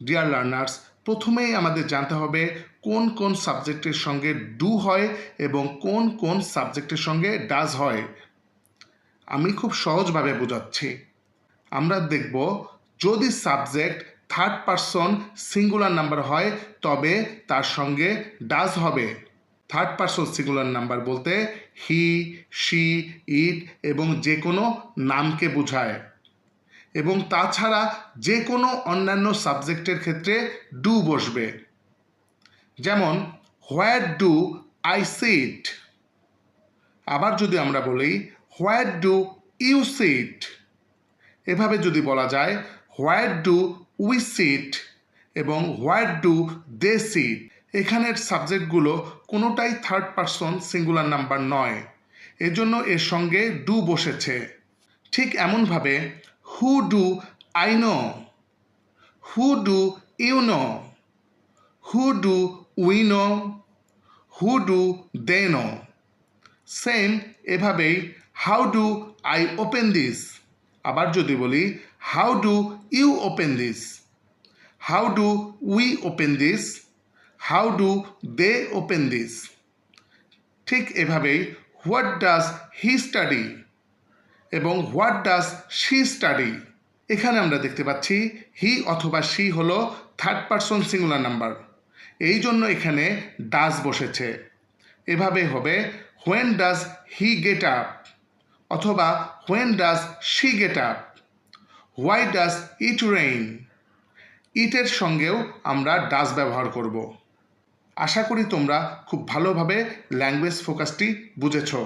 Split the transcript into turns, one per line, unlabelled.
Dear learners, প্রথমেই আমাদের জানতে হবে কোন কোন সাবজেক্টের সঙ্গে ডু হয় এবং কোন কোন সাবজেক্টের সঙ্গে ডাজ হয়। আমি খুব সহজভাবে বোঝাচ্ছি। আমরা দেখব যদি subject third person singular number হয় তবে তার সঙ্গে ডাজ হবে। থার্ড পারসন সিঙ্গুলার নাম্বার বলতে হি, শি, ইট এবং যে কোনো নামকে বোঝায় এবং তাছাড়া যে কোনো অন্যান্য সাবজেক্টের ক্ষেত্রে ডু বসবে। যেমন হোয়ার ডু আই সিট। আবার যদি আমরা বলি হোয়ার ডু ইউ সিট, এভাবে যদি বলা যায় হোয়ার ডু উই সিট এবং হোয়ার ডু দে সিট, এখানের সাবজেক্টগুলো কোনোটাই থার্ড পারসন সিঙ্গুলার নাম্বার নয়, এজন্য এর সঙ্গে ডু বসেছে। ঠিক এমনভাবে who do I know, who do you know, who do we know, who do they know. Same এভাবেই how do I open this. আবার যদি বলি how do you open this, how do we open this, how do they open this. ঠিক এভাবেই what does he study এবং what does she study. এখানে আমরা দেখতে পাচ্ছি হি অথবা শি হলো থার্ড পারসন সিঙ্গুলার নাম্বার, এই জন্য এখানে ডাজ বসেছে। এভাবে হবে when does he get up অথবা when does she get up, why does it rain. ইটের সঙ্গেও আমরা ডাজ ব্যবহার করব। আশা করি তোমরা খুব ভালোভাবে ল্যাঙ্গুয়েজ ফোকাসটি বুঝেছো।